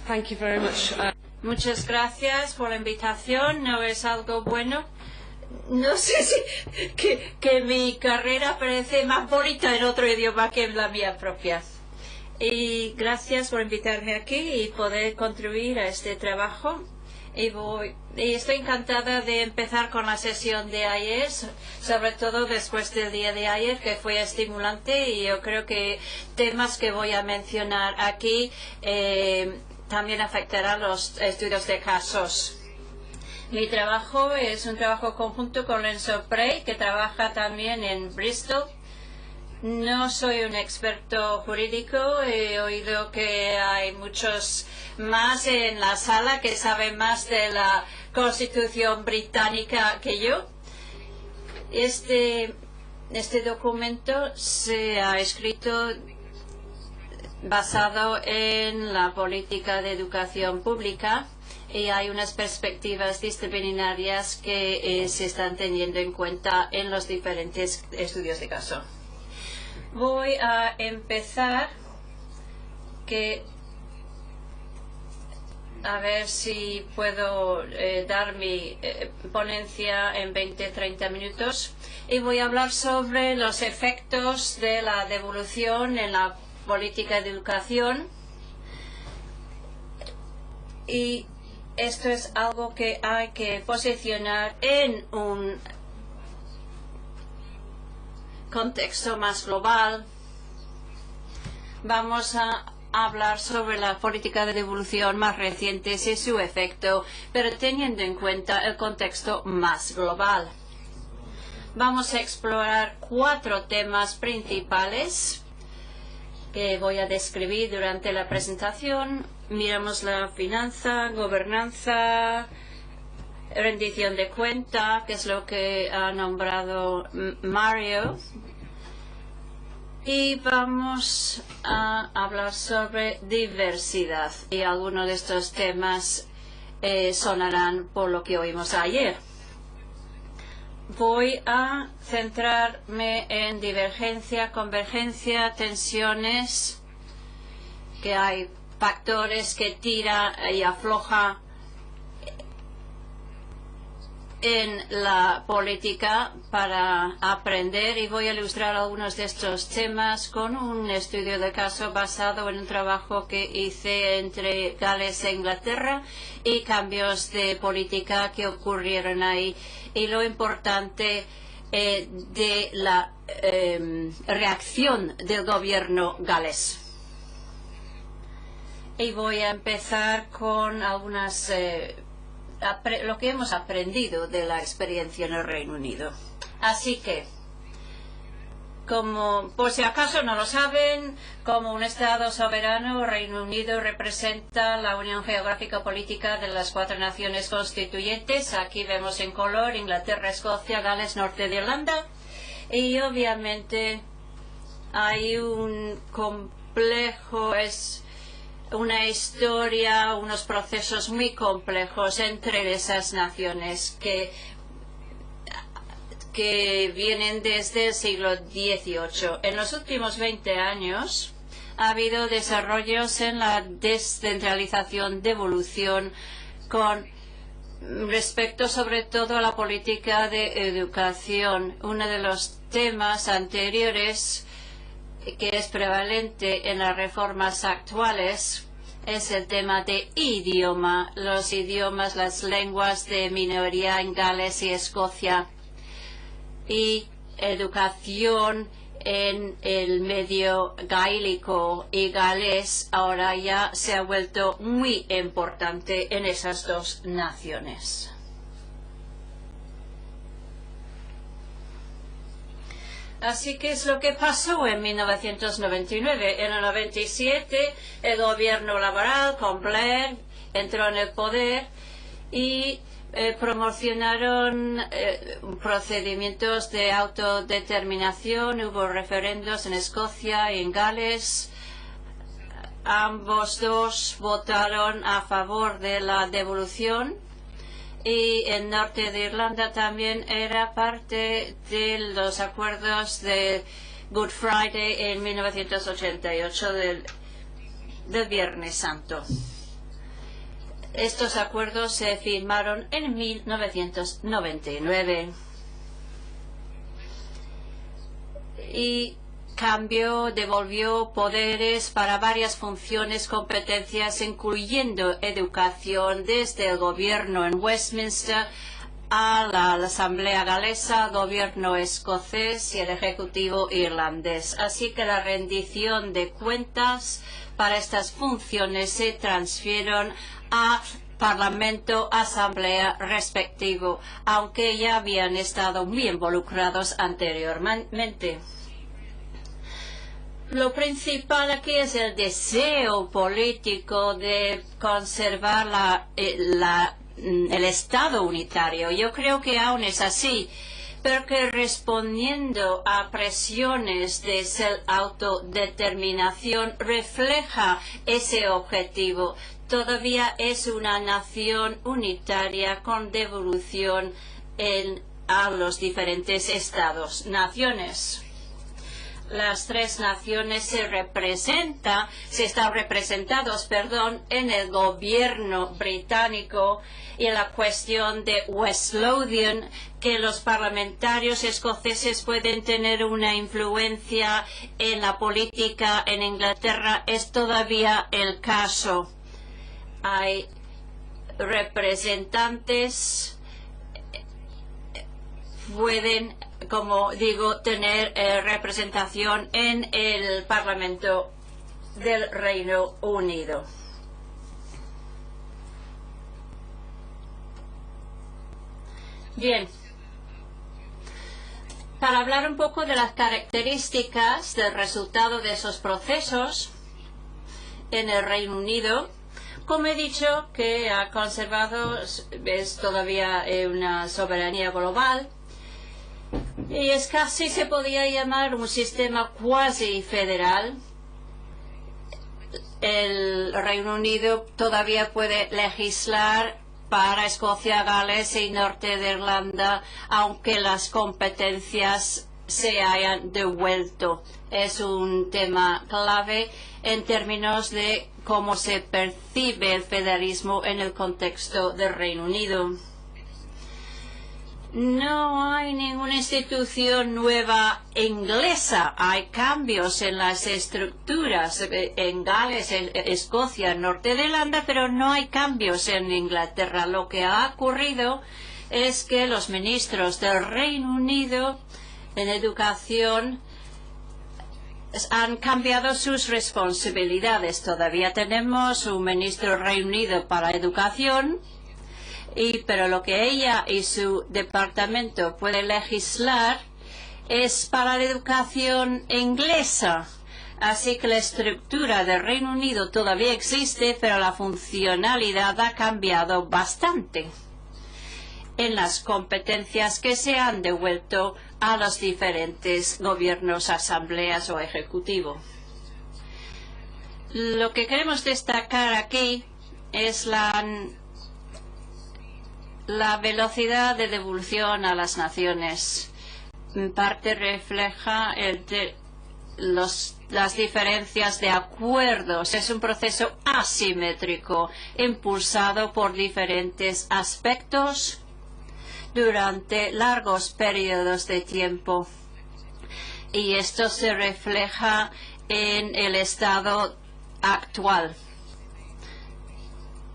Thank you very much. Muchas gracias por la invitación. ¿No es algo bueno? No sé si que mi carrera parece más bonita en otro idioma que en la mía propia. Y gracias por invitarme aquí y poder contribuir a este trabajo. Y estoy encantada de empezar con la sesión de ayer, sobre todo después del día de ayer, que fue estimulante, y yo creo que temas que voy a mencionar aquí también afectarán los estudios de casos. Mi trabajo es un trabajo conjunto con Lenzo Prey, que trabaja también en Bristol. No soy un experto jurídico, he oído que hay muchos más en la sala que saben más de la Constitución británica que yo. Este documento se ha escrito basado en la política de educación pública y hay unas perspectivas disciplinarias que se están teniendo en cuenta en los diferentes estudios de caso. Voy a empezar a ver si puedo dar mi ponencia en 20-30 minutos, y voy a hablar sobre los efectos de la devolución en la política de educación. Y esto es algo que hay que posicionar en un contexto más global. Vamos a hablar sobre la política de devolución más reciente y su efecto, pero teniendo en cuenta el contexto más global. Vamos a explorar 4 temas principales que voy a describir durante la presentación. Miramos la finanza, gobernanza, rendición de cuenta, que es lo que ha nombrado Mario. Y vamos a hablar sobre diversidad. Y algunos de estos temas sonarán por lo que oímos ayer. Voy a centrarme en divergencia, convergencia, tensiones, que hay factores que tira y afloja en la política para aprender, y voy a ilustrar algunos de estos temas con un estudio de caso basado en un trabajo que hice entre Gales e Inglaterra y cambios de política que ocurrieron ahí y lo importante de la reacción del gobierno galés. Y voy a empezar con algunas lo que hemos aprendido de la experiencia en el Reino Unido. Así que, como por si acaso no lo saben, como un Estado soberano, Reino Unido representa la unión geográfica política de las 4 naciones constituyentes. Aquí vemos en color Inglaterra, Escocia, Gales, Norte de Irlanda. Y obviamente hay un complejo, una historia, unos procesos muy complejos entre esas naciones que vienen desde el siglo XVIII. En los últimos 20 años ha habido desarrollos en la descentralización, devolución, con respecto sobre todo a la política de educación. Uno de los temas anteriores que es prevalente en las reformas actuales es el tema de idioma, los idiomas, las lenguas de minoría en Gales y Escocia, y educación en el medio gaélico y galés ahora ya se ha vuelto muy importante en esas 2 naciones. Así que es lo que pasó en 1999. En el 97 el gobierno laboral con Blair entró en el poder y promocionaron procedimientos de autodeterminación. Hubo referendos en Escocia y en Gales. Ambos 2 votaron a favor de la devolución. Y el norte de Irlanda también era parte de los acuerdos de Good Friday en 1988 del Viernes Santo. Estos acuerdos se firmaron en 1999 y devolvió poderes para varias funciones, competencias, incluyendo educación, desde el gobierno en Westminster a la Asamblea Galesa, gobierno escocés y el Ejecutivo irlandés. Así que la rendición de cuentas para estas funciones se transfieren a Parlamento, Asamblea respectivo, aunque ya habían estado muy involucrados anteriormente. Lo principal aquí es el deseo político de conservar el Estado unitario. Yo creo que aún es así, pero que respondiendo a presiones de autodeterminación refleja ese objetivo. Todavía es una nación unitaria con devolución a los diferentes estados-naciones. Las tres naciones están representados en el gobierno británico, y en la cuestión de West Lothian, que los parlamentarios escoceses pueden tener una influencia en la política en Inglaterra, es todavía el caso. Hay representantes pueden, como digo, tener representación en el Parlamento del Reino Unido. Bien, para hablar un poco de las características del resultado de esos procesos en el Reino Unido, como he dicho, que ha conservado, es todavía una soberanía global, y es casi, se podía llamar, un sistema cuasi federal. El Reino Unido todavía puede legislar para Escocia, Gales y Norte de Irlanda, aunque las competencias se hayan devuelto. Es un tema clave en términos de cómo se percibe el federalismo en el contexto del Reino Unido. No hay ninguna institución nueva inglesa. Hay cambios en las estructuras en Gales, en Escocia, en Norte de Irlanda, pero no hay cambios en Inglaterra. Lo que ha ocurrido es que los ministros del Reino Unido en educación han cambiado sus responsabilidades. Todavía tenemos un ministro del Reino Unido para educación, pero lo que ella y su departamento pueden legislar es para la educación inglesa. Así que la estructura del Reino Unido todavía existe, pero la funcionalidad ha cambiado bastante en las competencias que se han devuelto a los diferentes gobiernos, asambleas o ejecutivo. Lo que queremos destacar aquí es la velocidad de devolución a las naciones. En parte refleja las diferencias de acuerdos. Es un proceso asimétrico, impulsado por diferentes aspectos durante largos periodos de tiempo. Y esto se refleja en el estado actual.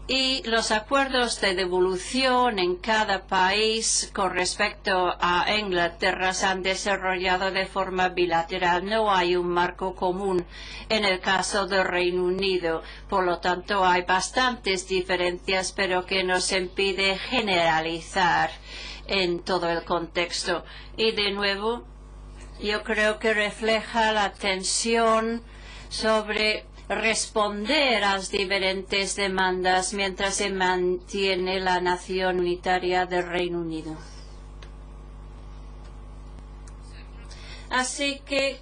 Y los acuerdos de devolución en cada país con respecto a Inglaterra se han desarrollado de forma bilateral. No hay un marco común en el caso del Reino Unido. Por lo tanto, hay bastantes diferencias, pero que nos impide generalizar en todo el contexto. Y de nuevo, yo creo que refleja la tensión sobre responder a las diferentes demandas mientras se mantiene la nación unitaria del Reino Unido. Así que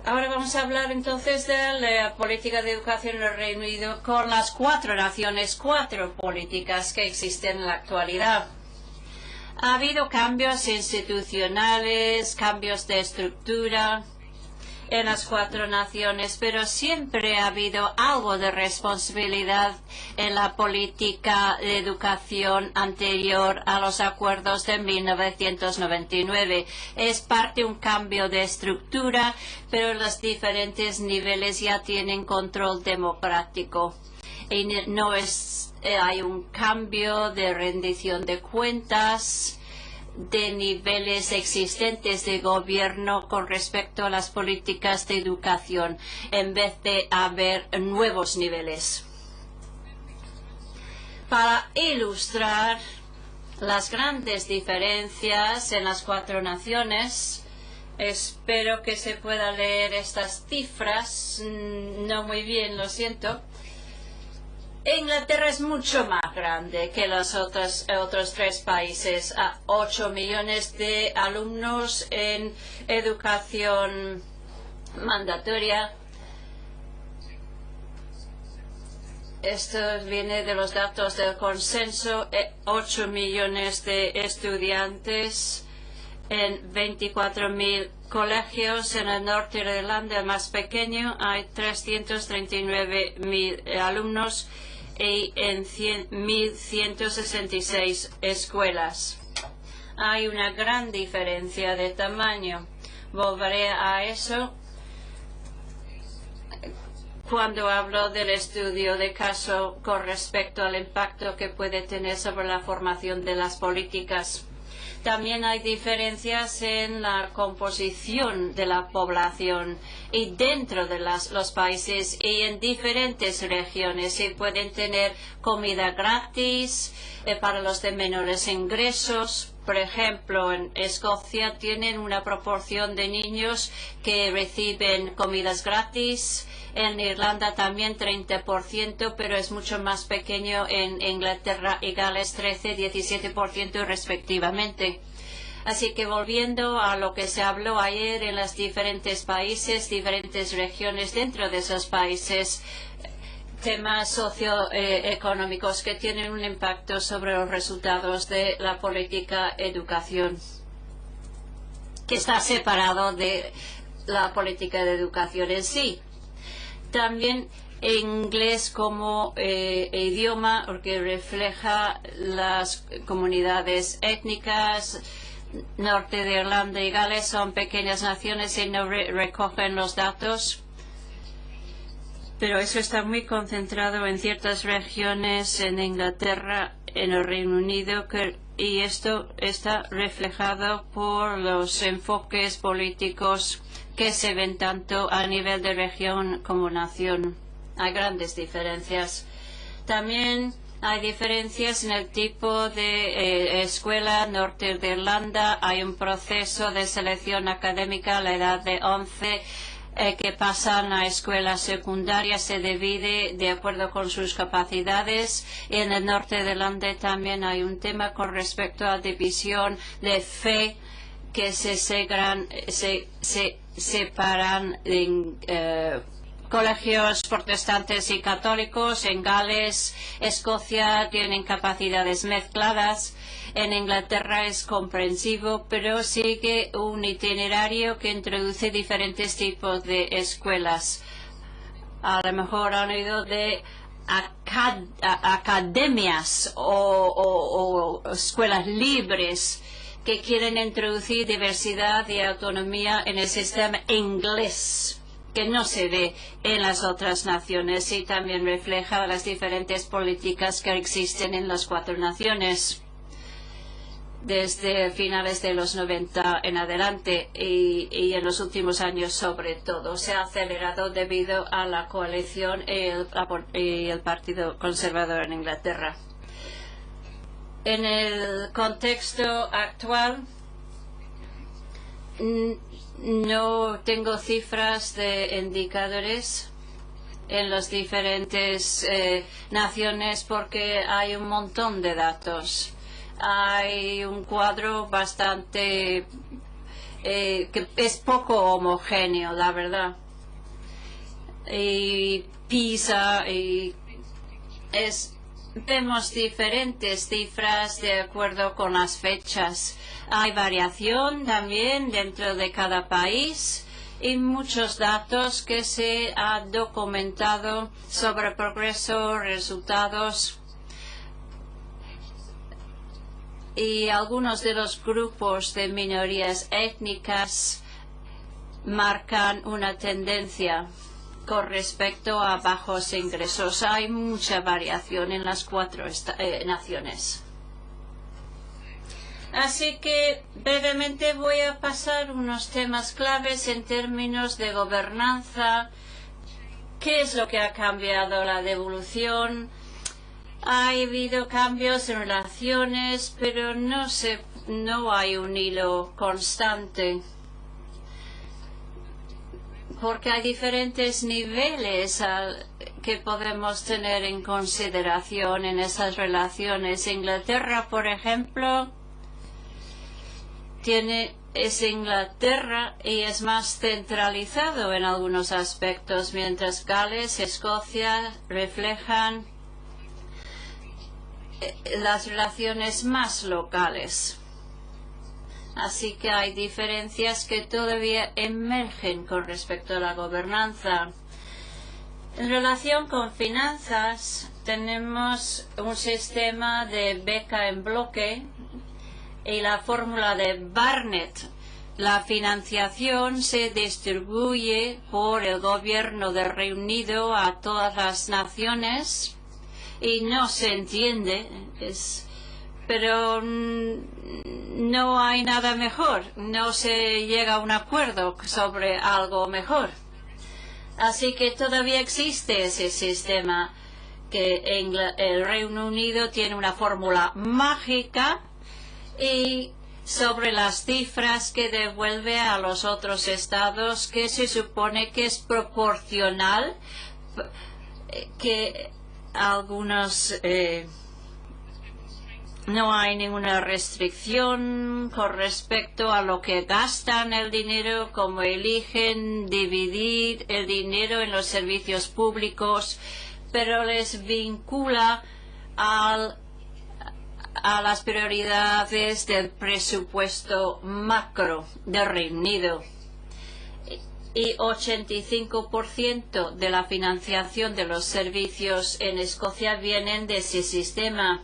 ahora vamos a hablar entonces de la política de educación en el Reino Unido con las cuatro políticas que existen en la actualidad. Ha habido cambios institucionales, cambios de estructura. en las 4 naciones, pero siempre ha habido algo de responsabilidad en la política de educación anterior a los acuerdos de 1999. Es parte de un cambio de estructura, pero los diferentes niveles ya tienen control democrático. Y no es, hay un cambio de rendición de cuentas de niveles existentes de gobierno con respecto a las políticas de educación, en vez de haber nuevos niveles. Para ilustrar las grandes diferencias en las 4 naciones, espero que se pueda leer estas cifras. No muy bien, lo siento. Inglaterra es mucho más grande que los otros 3 países, a 8 millones de alumnos en educación mandatoria. Esto viene de los datos del consenso, 8 millones de estudiantes en 24.000 colegios. En el norte de Irlanda, el más pequeño, hay 339.000 alumnos y en 1.166 escuelas. Hay una gran diferencia de tamaño. Volveré a eso cuando hablo del estudio de caso con respecto al impacto que puede tener sobre la formación de las políticas. También hay diferencias en la composición de la población y dentro de los países y en diferentes regiones. Y pueden tener comida gratis para los de menores ingresos. Por ejemplo, en Escocia tienen una proporción de niños que reciben comidas gratis. En Irlanda también 30%, pero es mucho más pequeño en Inglaterra y Gales, 13-17% respectivamente. Así que volviendo a lo que se habló ayer en los diferentes países, diferentes regiones dentro de esos países, temas socioeconómicos que tienen un impacto sobre los resultados de la política de educación, que está separado de la política de educación en sí. También inglés como idioma, porque refleja las comunidades étnicas. Norte de Irlanda y Gales son pequeñas naciones y no recogen los datos, pero eso está muy concentrado en ciertas regiones en Inglaterra, en el Reino Unido, y esto está reflejado por los enfoques políticos que se ven tanto a nivel de región como nación. Hay grandes diferencias. También hay diferencias en el tipo de escuela. Norte de Irlanda hay un proceso de selección académica a la edad de 11 que pasan a escuela secundaria, se divide de acuerdo con sus capacidades. Y en el norte de Irlanda también hay un tema con respecto a división de fe, que se separan en colegios protestantes y católicos. En Gales, Escocia tienen capacidades mezcladas. En Inglaterra es comprensivo, pero sigue un itinerario que introduce diferentes tipos de escuelas. A lo mejor han oído de academias o escuelas libres que quieren introducir diversidad y autonomía en el sistema inglés, que no se ve en las otras naciones, y también refleja las diferentes políticas que existen en las 4 naciones desde finales de los 90 en adelante y en los últimos años sobre todo. Se ha acelerado debido a la coalición y el Partido Conservador en Inglaterra. En el contexto actual, no tengo cifras de indicadores en las diferentes naciones porque hay un montón de datos. Hay un cuadro bastante que es poco homogéneo, la verdad. Y PISA vemos diferentes cifras de acuerdo con las fechas. Hay variación también dentro de cada país y muchos datos que se ha documentado sobre progreso, resultados, y algunos de los grupos de minorías étnicas marcan una tendencia con respecto a bajos ingresos. Hay mucha variación en las 4 naciones. Así que brevemente voy a pasar unos temas claves en términos de gobernanza. ¿Qué es lo que ha cambiado la devolución? Ha habido cambios en relaciones, pero no hay un hilo constante, porque hay diferentes niveles que podemos tener en consideración en esas relaciones. Inglaterra, por ejemplo, es Inglaterra y es más centralizado en algunos aspectos, mientras Gales, Escocia reflejan las relaciones más locales. Así que hay diferencias que todavía emergen con respecto a la gobernanza. En relación con finanzas, tenemos un sistema de beca en bloque y la fórmula de Barnett. La financiación se distribuye por el gobierno del Reino Unido a todas las naciones y no se entiende, pero no hay nada mejor, no se llega a un acuerdo sobre algo mejor. Así que todavía existe ese sistema, que el Reino Unido tiene una fórmula mágica y sobre las cifras que devuelve a los otros estados, que se supone que es proporcional, que algunos no hay ninguna restricción con respecto a lo que gastan el dinero, como eligen dividir el dinero en los servicios públicos, pero les vincula a las prioridades del presupuesto macro del Reino Unido. Y 85% de la financiación de los servicios en Escocia vienen de ese sistema.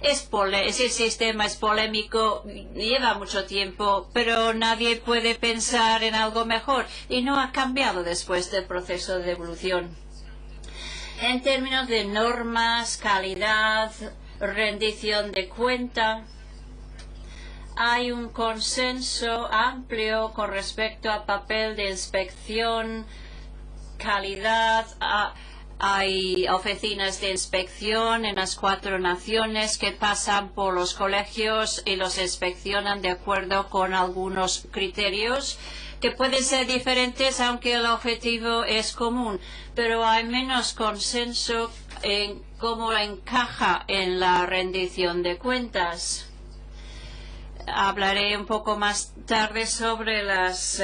Ese sistema es polémico, lleva mucho tiempo, pero nadie puede pensar en algo mejor y no ha cambiado después del proceso de devolución. En términos de normas, calidad, rendición de cuenta, hay un consenso amplio con respecto al papel de inspección, calidad. Hay oficinas de inspección en las 4 naciones que pasan por los colegios y los inspeccionan de acuerdo con algunos criterios que pueden ser diferentes, aunque el objetivo es común, pero hay menos consenso en cómo encaja en la rendición de cuentas. Hablaré un poco más tarde sobre las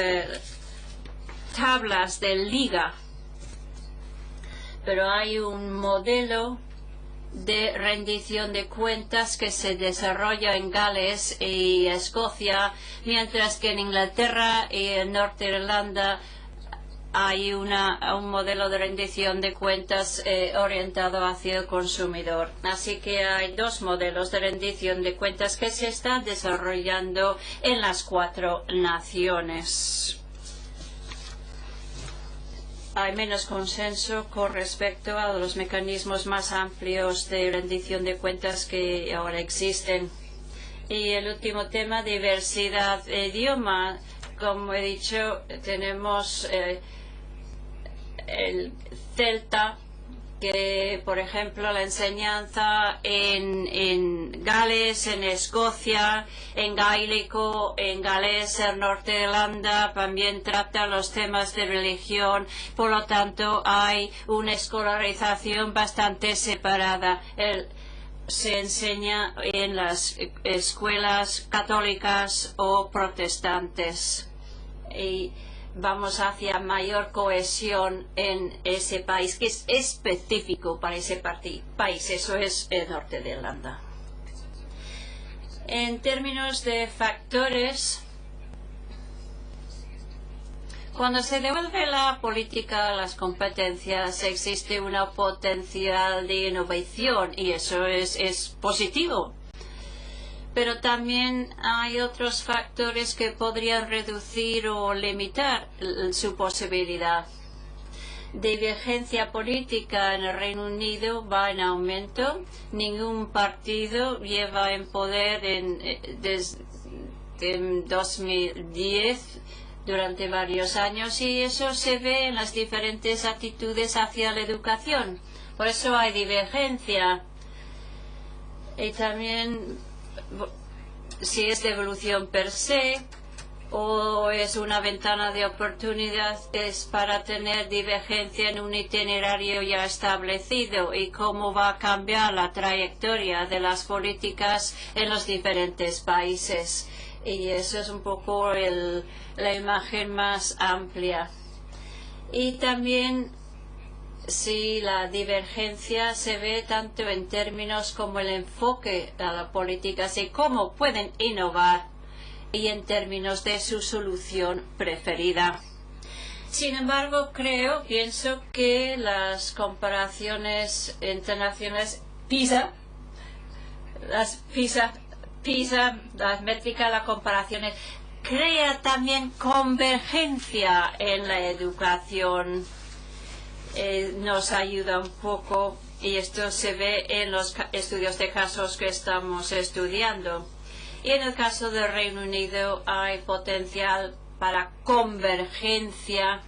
tablas de liga, pero hay un modelo de rendición de cuentas que se desarrolla en Gales y Escocia, mientras que en Inglaterra y en Norte de Irlanda hay un modelo de rendición de cuentas orientado hacia el consumidor. Así que hay 2 modelos de rendición de cuentas que se están desarrollando en las 4 naciones. Hay menos consenso con respecto a los mecanismos más amplios de rendición de cuentas que ahora existen. Y el último tema, diversidad de idioma. Como he dicho, tenemos el celta, que por ejemplo la enseñanza en Gales, en Escocia, en gaélico, en galés, en Norte de Irlanda, también trata los temas de religión, por lo tanto hay una escolarización bastante separada. Se enseña en las escuelas católicas o protestantes. Y vamos hacia mayor cohesión en ese país, que es específico para ese país. Eso es el Norte de Irlanda. En términos de factores, Cuando se devuelve la política a las competencias, existe una potencial de innovación y eso es positivo. Pero también hay otros factores que podrían reducir o limitar su posibilidad. Divergencia política en el Reino Unido va en aumento. Ningún partido lleva en poder desde 2010 durante varios años y eso se ve en las diferentes actitudes hacia la educación. Por eso hay divergencia. Y también si es devolución per se o es una ventana de oportunidades para tener divergencia en un itinerario ya establecido y cómo va a cambiar la trayectoria de las políticas en los diferentes países. Y eso es un poco la imagen más amplia. Y también si la divergencia se ve tanto en términos como el enfoque de la política, así cómo pueden innovar y en términos de su solución preferida. Sin embargo, pienso que las comparaciones internacionales PISA, las métricas, las comparaciones, crea también convergencia en la educación. Nos ayuda un poco y esto se ve en los estudios de casos que estamos estudiando. Y en el caso del Reino Unido hay potencial para convergencia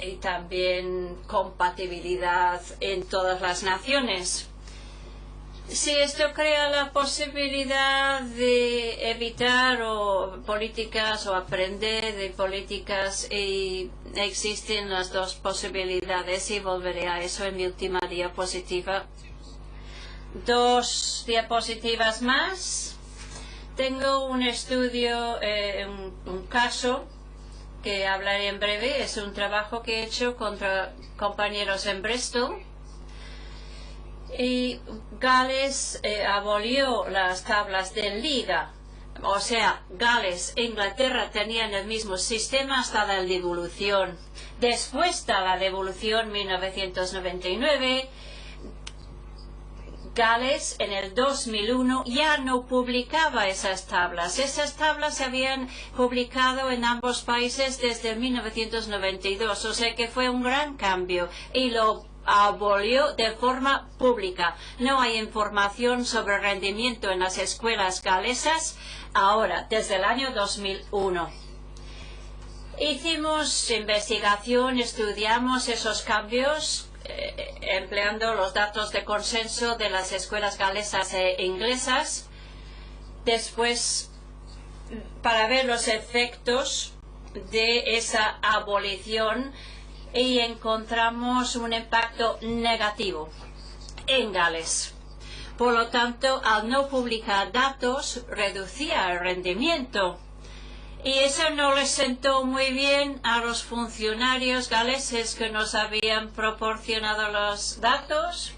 y también compatibilidad en todas las naciones. Si esto crea la posibilidad de evitar políticas o aprender de políticas, y existen las dos posibilidades y volveré a eso en mi última diapositiva. 2 diapositivas más. Tengo un estudio, un caso que hablaré en breve. Es un trabajo que he hecho contra compañeros en Bristol. Y Gales abolió las tablas de liga, o sea, Gales e Inglaterra tenían el mismo sistema hasta la devolución. Después de la devolución 1999, Gales en el 2001 ya no publicaba esas tablas. Esas tablas se habían publicado en ambos países desde 1992, o sea que fue un gran cambio y lo abolió de forma pública. No hay información sobre rendimiento en las escuelas galesas ahora, desde el año 2001. Hicimos investigación, estudiamos esos cambios empleando los datos de consenso de las escuelas galesas e inglesas. Después, para ver los efectos de esa abolición, y encontramos un impacto negativo en Gales. Por lo tanto, al no publicar datos, reducía el rendimiento. Y eso no les sentó muy bien a los funcionarios galeses que nos habían proporcionado los datos.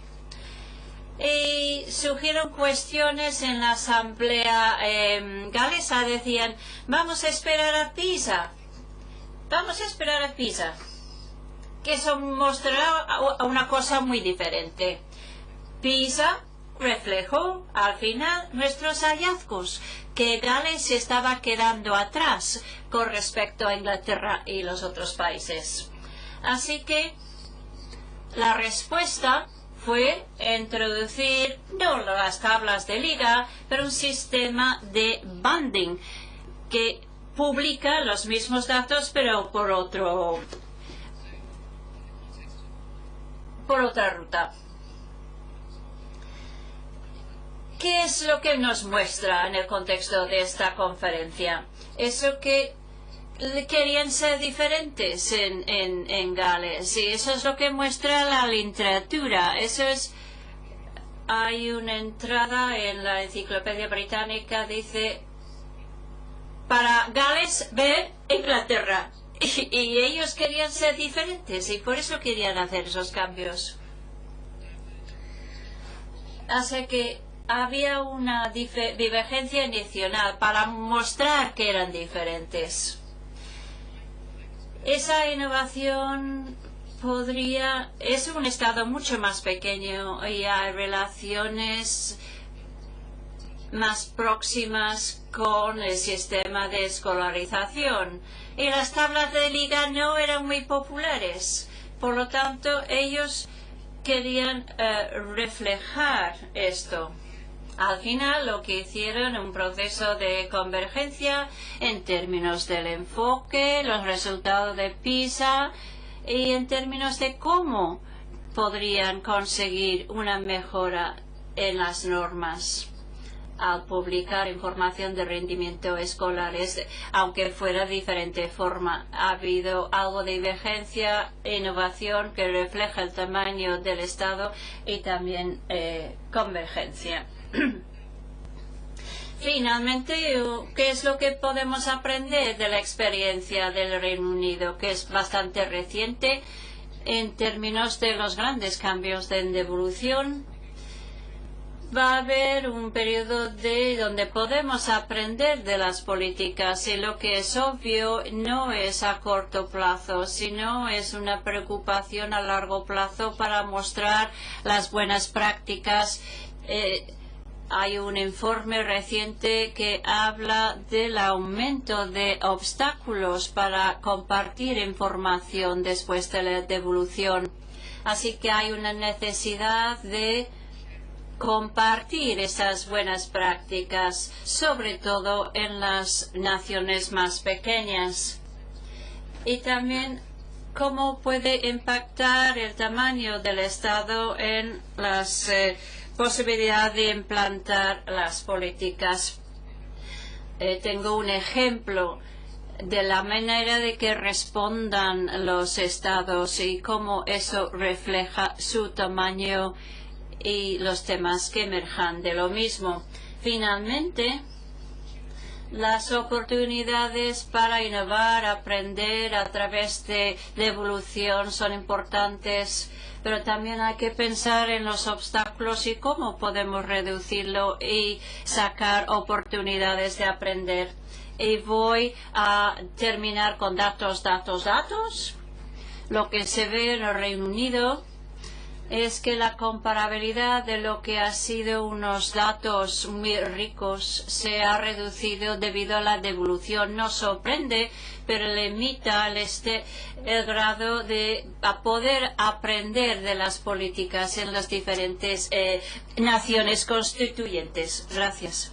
Y surgieron cuestiones en la asamblea galesa. Decían, vamos a esperar a PISA. Vamos a esperar a PISA. Que eso mostrará una cosa muy diferente. PISA reflejó al final nuestros hallazgos, que Gales se estaba quedando atrás con respecto a Inglaterra y los otros países. Así que la respuesta fue introducir no las tablas de liga, pero un sistema de banding que publica los mismos datos, pero por otra ruta. ¿Qué es lo que nos muestra en el contexto de esta conferencia? Eso que querían ser diferentes en Gales, y eso es lo que muestra la literatura. Hay una entrada en la enciclopedia británica, dice, para Gales ver Inglaterra. Y ellos querían ser diferentes y por eso querían hacer esos cambios. Así que había una divergencia inicial para mostrar que eran diferentes. Esa innovación es un estado mucho más pequeño y hay relaciones más próximas con el sistema de escolarización. Y las tablas de liga no eran muy populares. Por lo tanto, ellos querían reflejar esto. Al final, lo que hicieron un proceso de convergencia en términos del enfoque, los resultados de PISA y en términos de cómo podrían conseguir una mejora en las normas al publicar información de rendimiento escolares, aunque fuera de diferente forma. Ha habido algo de divergencia e innovación que refleja el tamaño del Estado y también convergencia. Finalmente, ¿qué es lo que podemos aprender de la experiencia del Reino Unido, que es bastante reciente en términos de los grandes cambios de devolución? Va a haber un periodo donde podemos aprender de las políticas y lo que es obvio no es a corto plazo, sino es una preocupación a largo plazo para mostrar las buenas prácticas. Hay un informe reciente que habla del aumento de obstáculos para compartir información después de la devolución. Así que hay una necesidad de compartir esas buenas prácticas, sobre todo en las naciones más pequeñas. Y también cómo puede impactar el tamaño del Estado en las posibilidades de implantar las políticas. Tengo un ejemplo de la manera de que respondan los Estados y cómo eso refleja su tamaño y los temas que emerjan de lo mismo. Finalmente, las oportunidades para innovar, aprender a través de la evolución son importantes, pero también hay que pensar en los obstáculos y cómo podemos reducirlo y sacar oportunidades de aprender. Y voy a terminar con datos. Lo que se ve en el Reino Unido es que la comparabilidad de lo que ha sido unos datos muy ricos se ha reducido debido a la devolución. No sorprende, pero limita el grado de poder aprender de las políticas en las diferentes naciones constituyentes. Gracias.